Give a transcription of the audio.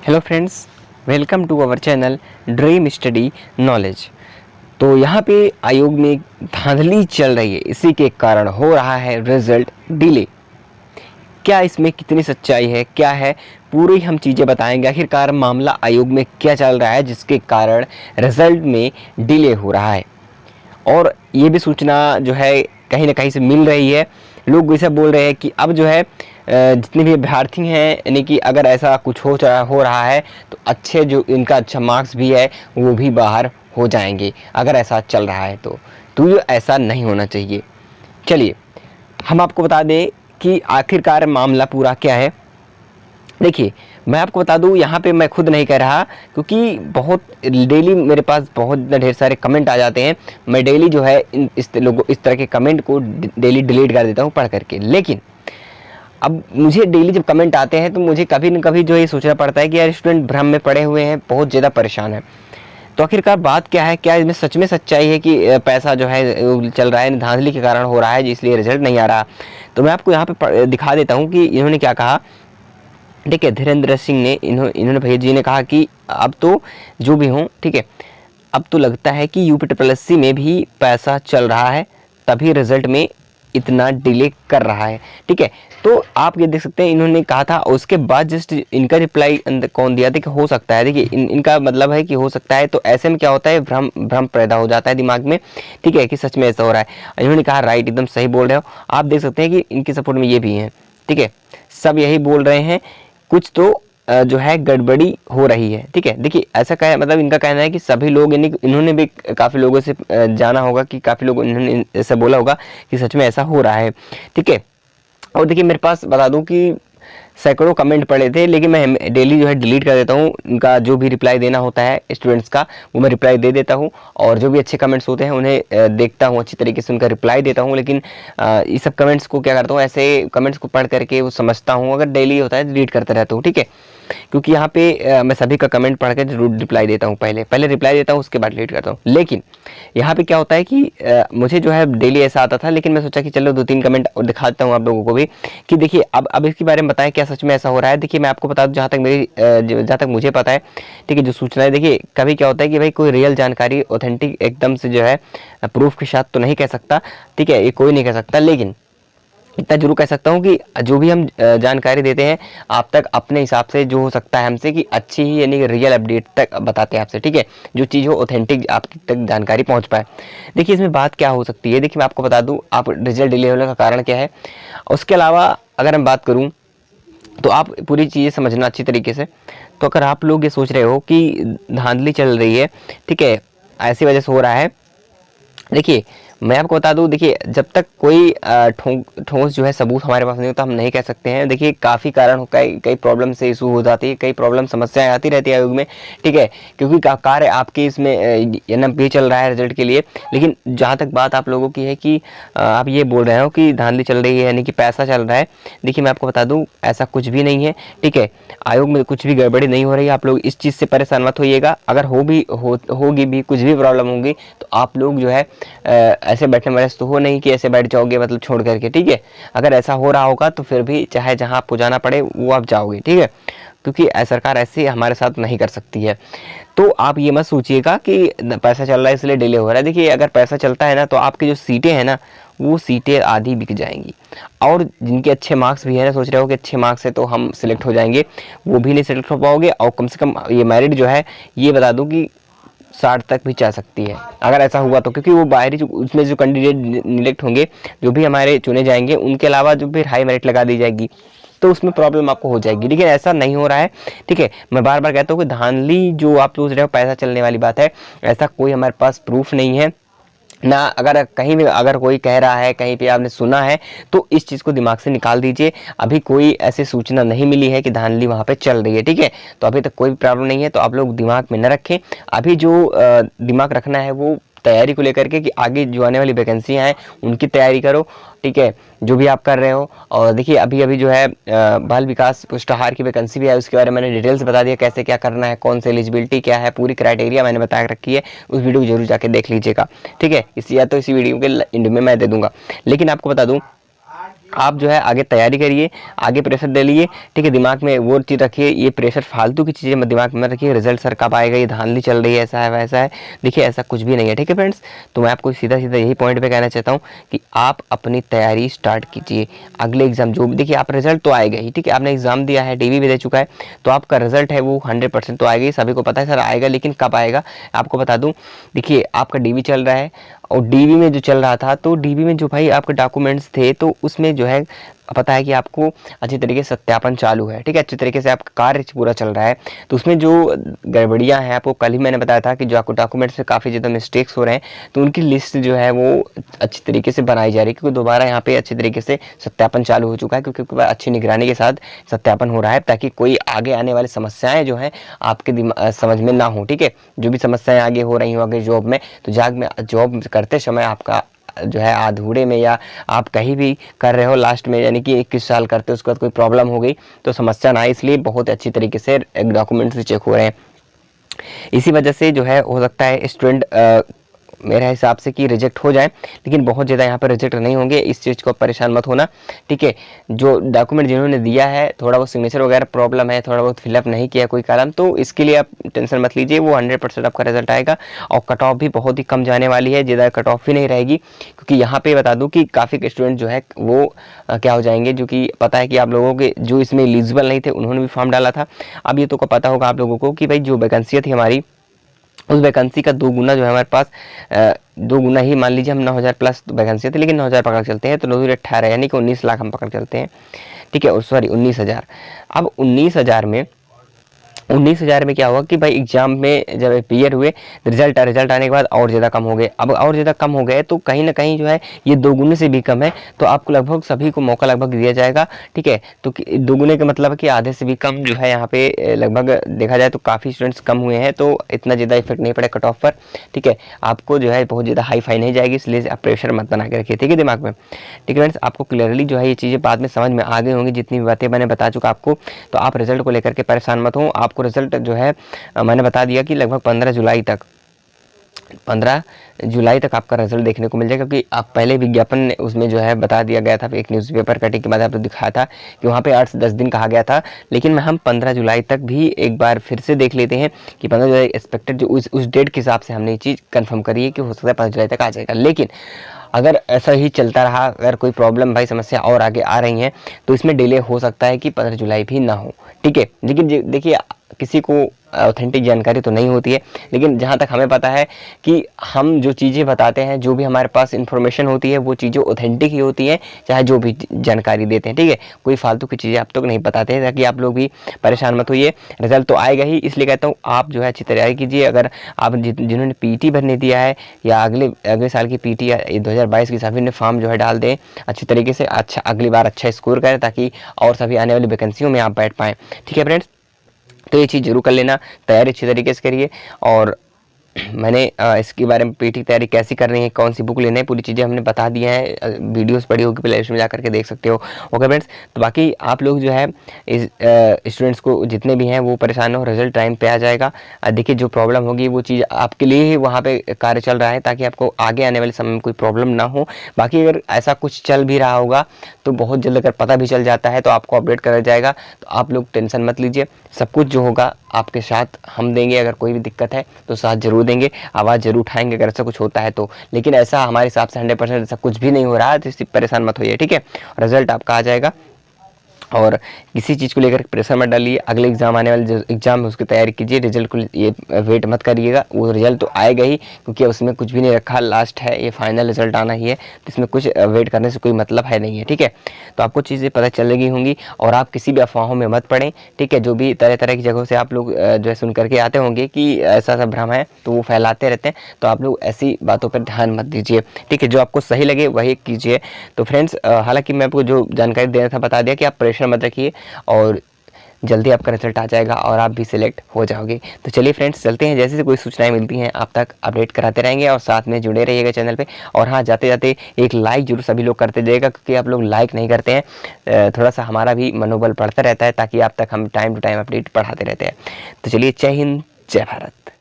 Hello friends, welcome to our channel dream study knowledge. तो यहाँ पे आयोग में धांधली चल रही है, इसी के कारण हो रहा है रिजल्ट डिले। क्या इसमें कितनी सच्चाई है, क्या है, पूरी हम चीज़ें बताएंगे। आखिरकार मामला आयोग में क्या चल रहा है जिसके कारण रिजल्ट में डिले हो रहा है। और ये भी सूचना जो है कहीं ना कहीं से मिल रही है। लोग ऐसा बोल रहे हैं कि अब जो है जितने भी अभ्यर्थी हैं, यानी कि अगर ऐसा कुछ हो रहा है तो अच्छे जो इनका अच्छा मार्क्स भी है वो भी बाहर हो जाएंगे, अगर ऐसा चल रहा है तो ये ऐसा नहीं होना चाहिए। चलिए हम आपको बता दें कि आखिरकार मामला पूरा क्या है। देखिए मैं आपको बता दूं, यहाँ पे मैं खुद नहीं कह रहा, क्योंकि बहुत डेली मेरे पास बहुत ढेर सारे कमेंट आ जाते हैं। मैं डेली जो है इस तरह के कमेंट को डेली डिलीट कर देता हूँ पढ़ करके। लेकिन अब मुझे डेली जब कमेंट आते हैं तो मुझे कभी न कभी जो ये सोचना पड़ता है कि यार स्टूडेंट भ्रम में पड़े हुए हैं, बहुत ज़्यादा परेशान है। तो आखिरकार बात क्या है, क्या इसमें सच में सच्चाई है कि पैसा जो है चल रहा है, धांधली के कारण हो रहा है इसलिए रिजल्ट नहीं आ रहा। तो मैं आपको यहाँ पे दिखा देता हूँ कि इन्होंने क्या कहा। ठीक है, धीरेन्द्र सिंह ने इन्होंने भैया जी ने कहा कि अब तो जो भी हों, ठीक है, अब तो लगता है कि यूपीएससी में भी पैसा चल रहा है, तभी रिजल्ट में इतना डिले कर रहा है। ठीक है, तो आप ये देख सकते हैं इन्होंने कहा था, उसके बाद जस्ट इनका रिप्लाई कौन दिया था कि हो सकता है। देखिए इनका मतलब है कि हो सकता है। तो ऐसे में क्या होता है, भ्रम पैदा हो जाता है दिमाग में, ठीक है, कि सच में ऐसा हो रहा है। इन्होंने कहा राइट, एकदम सही बोल रहे हो। आप देख सकते हैं कि इनके सपोर्ट में ये भी हैं, ठीक है, सब यही बोल रहे हैं, कुछ तो जो है गड़बड़ी हो रही है। ठीक है, देखिए ऐसा कह मतलब इनका कहना है कि सभी लोग, यानी इन्होंने भी काफ़ी लोगों से जाना होगा कि काफ़ी लोग इन्होंने ऐसा बोला होगा कि सच में ऐसा हो रहा है। ठीक है, और देखिए मेरे पास बता दूं कि सैकड़ों कमेंट पड़े थे, लेकिन मैं डेली जो है डिलीट कर देता हूँ। उनका जो भी रिप्लाई देना होता है स्टूडेंट्स का, वो मैं रिप्लाई दे देता हूँ। और जो भी अच्छे कमेंट्स होते हैं उन्हें देखता हूँ, अच्छी तरीके से उनका रिप्लाई देता हूँ। लेकिन ये सब कमेंट्स को क्या करता हूँ, ऐसे कमेंट्स को पढ़ करके वो समझता हूँ, अगर डेली होता है डिलीट करता रहता हूँ। ठीक है, क्योंकि यहाँ पे मैं सभी का कमेंट पढ़ के जरूर रिप्लाई देता हूँ, पहले रिप्लाई देता हूँ, उसके बाद डिलीट करता हूँ। लेकिन यहाँ पे क्या होता है कि मुझे जो है डेली ऐसा आता था, लेकिन मैं सोचा कि चलो 2-3 कमेंट और दिखाता हूँ आप लोगों को भी कि देखिए अब इसके बारे में बताएं क्या सच में ऐसा हो रहा है। देखिए मैं आपको बता दूं, जहाँ तक मुझे पता है, ठीक है, जो सूचना है, देखिए कभी क्या होता है कि भाई कोई रियल जानकारी ऑथेंटिक एकदम से जो है प्रूफ के साथ तो नहीं कह सकता, ठीक है, ये कोई नहीं कह सकता। लेकिन इतना जरूर कह सकता हूँ कि जो भी हम जानकारी देते हैं आप तक अपने हिसाब से जो हो सकता है हमसे, कि अच्छी ही यानी कि रियल अपडेट तक बताते हैं आपसे। ठीक है, जो चीज़ हो ऑथेंटिक आपकी तक जानकारी पहुँच पाए। देखिए इसमें बात क्या हो सकती है, देखिए मैं आपको बता दूँ, आप रिजल्ट डिले होने का कारण क्या है। उसके अलावा अगर मैं बात करूँ तो आप पूरी चीज़ें समझना अच्छी तरीके से। तो अगर आप लोग ये सोच रहे हो कि धांधली चल रही है, ठीक है, ऐसी वजह से हो रहा है, देखिए मैं आपको बता दूं, देखिए जब तक कोई ठोस जो है सबूत हमारे पास नहीं होता हम नहीं कह सकते हैं। देखिए काफ़ी कारण कई प्रॉब्लम से इशू हो जाती है, कई प्रॉब्लम समस्याएं आती रहती है आयोग में। ठीक है, क्योंकि कार्य आपके इसमें एनएमपी चल रहा है रिजल्ट के लिए। लेकिन जहाँ तक बात आप लोगों की है कि आप ये बोल रहे हो कि धांधली चल रही है, यानी कि पैसा चल रहा है, देखिए मैं आपको बता दूँ ऐसा कुछ भी नहीं है। ठीक है, आयोग में कुछ भी गड़बड़ी नहीं हो रही है, आप लोग इस चीज़ से परेशान मत होइएगा। अगर होगी भी कुछ भी प्रॉब्लम होगी तो आप लोग जो है ऐसे बैठने वाले तो हो नहीं कि ऐसे बैठ जाओगे मतलब छोड़ करके। ठीक है, अगर ऐसा हो रहा होगा तो फिर भी चाहे जहां आपको जाना पड़े वो आप जाओगे। ठीक है, क्योंकि सरकार ऐसे हमारे साथ नहीं कर सकती है। तो आप ये मत सोचिएगा कि पैसा चल रहा है इसलिए डिले हो रहा है। देखिए अगर पैसा चलता है ना तो आपकी जो सीटें हैं ना वो सीटें आधी बिक जाएंगी। और जिनके अच्छे मार्क्स भी है ना, सोच रहे हो कि अच्छे मार्क्स है तो हम सिलेक्ट हो जाएंगे, वो भी नहीं सिलेक्ट हो पाओगे। और कम से कम ये मेरिट जो है ये बता दूं कि 60 तक भी जा सकती है अगर ऐसा हुआ तो। क्योंकि वो बाहरी उसमें जो कैंडिडेट निलेक्ट होंगे, जो भी हमारे चुने जाएंगे, उनके अलावा जो फिर हाई मेरिट लगा दी जाएगी तो उसमें प्रॉब्लम आपको हो जाएगी। लेकिन ऐसा नहीं हो रहा है। ठीक है, मैं बार बार कहता हूँ कि धांधली जो आप सोच रहे हो पैसा चलने वाली बात है, ऐसा कोई हमारे पास प्रूफ नहीं है ना। अगर कहीं भी अगर कोई कह रहा है, कहीं पे आपने सुना है, तो इस चीज़ को दिमाग से निकाल दीजिए। अभी कोई ऐसी सूचना नहीं मिली है कि धांधली वहाँ पे चल रही है। ठीक है, तो अभी तक कोई प्रॉब्लम नहीं है, तो आप लोग दिमाग में न रखें। अभी जो दिमाग रखना है वो तैयारी को लेकर के, कि आगे जो आने वाली वैकेंसियाँ हैं उनकी तैयारी करो। ठीक है, जो भी आप कर रहे हो। और देखिए अभी जो है बाल विकास पुष्टाहार की वैकेंसी भी है, उसके बारे में मैंने डिटेल्स बता दिया कैसे क्या करना है, कौन सी एलिजिबिलिटी क्या है, पूरी क्राइटेरिया मैंने बता रखी है। उस वीडियो को जरूर जाके देख लीजिएगा। ठीक है, इसी वीडियो के एंड में मैं दे दूंगा। लेकिन आपको बता दूं आप जो है आगे तैयारी करिए, आगे प्रेशर डालिए, ठीक है। दिमाग में वो चीज़ रखिए, ये प्रेशर फालतू की चीज़ें मत दिमाग में रखिए, रिजल्ट सर कब आएगा, ये धांधली चल रही है, ऐसा है वैसा है। देखिए ऐसा कुछ भी नहीं है, ठीक है फ्रेंड्स। तो मैं आपको सीधा सीधा यही पॉइंट पे कहना चाहता हूँ कि आप अपनी तैयारी स्टार्ट कीजिए। अगले एग्जाम जो भी, देखिए आप रिजल्ट तो आएगा ही, ठीक है। आपने एग्जाम दिया है, डीवी भी दे चुका है, तो आपका रिजल्ट है वो 100% तो आएगा ही, सभी को पता है सर आएगा, लेकिन कब आएगा आपको बता दूँ। देखिए आपका डीवी चल रहा है, और डीवी में जो चल रहा था, तो डीवी में जो भाई आपके डॉक्यूमेंट्स थे, तो उसमें जो है पता है कि आपको अच्छी तरीके से सत्यापन चालू है, ठीक है। अच्छी तरीके से आपका कार्य पूरा चल रहा है, तो उसमें जो गड़बड़ियां हैं, आपको कल ही मैंने बताया था कि जो आपको डॉक्यूमेंट्स में काफ़ी ज़्यादा मिस्टेक्स हो रहे हैं, तो उनकी लिस्ट जो है वो अच्छी तरीके से बनाई जा रही है, क्योंकि दोबारा यहाँ पे अच्छी तरीके से सत्यापन चालू हो चुका है, क्योंकि अच्छी निगरानी के साथ सत्यापन हो रहा है, ताकि कोई आगे आने वाली समस्याएं जो हैं आपके समझ में ना हो, ठीक है। जो भी समस्याएं आगे हो रही हो आगे जॉब में, तो जॉब करते समय आपका जो है अधूरे में, या आप कहीं भी कर रहे हो लास्ट में, यानी कि 21 साल करते हो उसके बाद कोई प्रॉब्लम हो गई तो समस्या ना आए, इसलिए बहुत अच्छी तरीके से डॉक्यूमेंट्स भी चेक हो रहे हैं। इसी वजह से जो है हो सकता है स्टूडेंट मेरे हिसाब से कि रिजेक्ट हो जाए, लेकिन बहुत ज़्यादा यहाँ पर रिजेक्ट नहीं होंगे, इस चीज़ को परेशान मत होना, ठीक है। जो डॉक्यूमेंट जिन्होंने दिया है, थोड़ा बहुत सिग्नेचर वगैरह प्रॉब्लम है, थोड़ा बहुत फिलअप नहीं किया कोई कारण, तो इसके लिए आप टेंशन मत लीजिए, वो 100% आपका रिजल्ट आएगा। और कट ऑफ भी बहुत ही कम जाने वाली है, ज़्यादा कट ऑफ भी नहीं रहेगी, क्योंकि यहाँ पे बता दूँ कि काफ़ी स्टूडेंट जो है वो क्या हो जाएंगे, जो कि पता है कि आप लोगों के जो इसमें एलिजिबल नहीं थे उन्होंने भी फॉर्म डाला था। अब ये तो पता होगा आप लोगों को कि भाई जो वैकेंसी थी हमारी, उस वैकेंसी का 2 गुना जो है हमारे पास, 2 गुना ही मान लीजिए, हम 9,000 प्लस वैकेंसी थी, लेकिन 9,000 पकड़ चलते हैं, तो 9,18 यानी कि 19 लाख हम पकड़ चलते हैं, ठीक है। और सॉरी 19,000। अब 19,000 में क्या हुआ कि भाई एग्जाम में जब अपीयर हुए, रिजल्ट आने के बाद और ज़्यादा कम हो गए। अब और ज़्यादा कम हो गए तो कहीं ना कहीं जो है ये 2 गुने से भी कम है, तो आपको लगभग सभी को मौका लगभग दिया जाएगा, ठीक है। तो 2 गुने का मतलब कि आधे से भी कम जो है यहाँ पे लगभग देखा जाए तो काफ़ी स्टूडेंट्स कम हुए हैं, तो इतना ज़्यादा इफेक्ट नहीं पड़े कट ऑफ पर, ठीक है। आपको जो है बहुत ज़्यादा हाई फाई नहीं जाएगी, इसलिए आप प्रेशर मत बना के रखिए, ठीक है, दिमाग में, ठीक है फ्रेंड्स। आपको क्लियरली जो है ये चीज़ें बाद में समझ में आ गई होंगी, जितनी भी बातें मैंने बता चुका आपको। तो आप रिजल्ट को लेकर के परेशान मत हो, आपको रिजल्ट जो है मैंने बता दिया कि लगभग 15 जुलाई तक आपका रिजल्ट देखने को मिल जाएगा, क्योंकि आप पहले विज्ञापन उसमें जो है बता दिया गया था, एक न्यूज़पेपर कटिंग के बाद आपको दिखाया था कि वहाँ पे 8 से 10 दिन कहा गया था, लेकिन हम 15 जुलाई तक भी एक बार फिर से देख लेते हैं कि 15 जुलाई एक्सपेक्टेड, जो उस डेट के हिसाब से हमने ये चीज़ कंफर्म करी है कि हो सकता है 15 जुलाई तक आ जाएगा। लेकिन अगर ऐसा ही चलता रहा, अगर कोई प्रॉब्लम भाई समस्या और आगे आ रही हैं, तो इसमें डिले हो सकता है कि 15 जुलाई भी ना हो, ठीक है। लेकिन देखिए किसी को ऑथेंटिक जानकारी तो नहीं होती है, लेकिन जहाँ तक हमें पता है कि हम जो चीज़ें बताते हैं, जो भी हमारे पास इन्फॉर्मेशन होती है, वो चीज़ें ऑथेंटिक ही होती हैं, चाहे जो भी जानकारी देते हैं, ठीक है। कोई फालतू की चीज़ें आप तक नहीं बताते हैं, ताकि आप लोग भी परेशान मत होइए। रिजल्ट तो आएगा ही, इसलिए कहता हूँ आप जो है अच्छी तैयारी कीजिए। अगर आप जिन्होंने पीटी भरने दिया है, या अगले साल की पीटी या 2022 की, सभी ने फॉर्म जो है डाल दें अच्छी तरीके से, अच्छा अगली बार अच्छा स्कोर करें, ताकि और सभी आने वाली वैकेंसियों में आप बैठ पाएँ, ठीक है फ्रेंड्स। तो ये चीज़ जरूर कर लेना, तैयारी अच्छी तरीके से करिए। और मैंने इसके बारे में पीटी की तैयारी कैसी करनी है, कौन सी बुक लेना है, पूरी चीज़ें हमने बता दी हैं, वीडियोस पड़ी होगी प्ले लिस्ट में जाकर के देख सकते हो, ओके फ्रेंड्स। तो बाकी आप लोग जो है इस स्टूडेंट्स को जितने भी हैं वो परेशान हो, रिजल्ट टाइम पे आ जाएगा। देखिए जो प्रॉब्लम होगी वो चीज़ आपके लिए ही वहाँ पे कार्य चल रहा है, ताकि आपको आगे आने वाले समय में कोई प्रॉब्लम ना हो। बाकी अगर ऐसा कुछ चल भी रहा होगा तो बहुत जल्द अगर पता भी चल जाता है तो आपको अपडेट करा जाएगा, तो आप लोग टेंशन मत लीजिए। सब कुछ जो होगा आपके साथ हम देंगे, अगर कोई भी दिक्कत है तो साथ जरूर देंगे, आवाज़ जरूर उठाएंगे अगर ऐसा कुछ होता है तो। लेकिन ऐसा हमारे हिसाब से 100% ऐसा कुछ भी नहीं हो रहा है, तो इससे परेशान मत होइए, ठीक है। रिजल्ट आपका आ जाएगा, और किसी चीज़ को लेकर प्रेशर मत डालिए। अगले एग्जाम आने वाले जो एग्जाम है उसकी तैयारी कीजिए, रिजल्ट को ये वेट मत करिएगा, वो रिजल्ट तो आएगा ही, क्योंकि उसमें कुछ भी नहीं रखा, लास्ट है, ये फाइनल रिजल्ट आना ही है, तो इसमें कुछ वेट करने से कोई मतलब है नहीं है, ठीक है। तो आपको चीज़ें पता चलेगी होंगी, और आप किसी भी अफवाहों में मत पड़ें, ठीक है। जो भी तरह तरह की जगहों से आप लोग जो है सुन करके आते होंगे कि ऐसा ऐसा भ्रम है, तो वो फैलाते रहते हैं, तो आप लोग ऐसी बातों पर ध्यान मत दीजिए, ठीक है। जो आपको सही लगे वही कीजिए। तो फ्रेंड्स हालांकि मैं आपको जो जानकारी देना था बता दिया कि आप प्रेशर मत रखिए, और जल्दी आपका रिजल्ट आ जाएगा और आप भी सिलेक्ट हो जाओगे। तो चलिए फ्रेंड्स चलते हैं, जैसे कोई सूचनाएं मिलती हैं आप तक अपडेट कराते रहेंगे, और साथ में जुड़े रहिएगा चैनल पे। और हाँ, जाते जाते एक लाइक जरूर सभी लोग करते जाइएगा, क्योंकि आप लोग लाइक नहीं करते हैं, थोड़ा सा हमारा भी मनोबल बढ़ता रहता है, ताकि आप तक हम टाइम टू टाइम अपडेट पढ़ाते रहते हैं। तो चलिए, जय हिंद, जय भारत।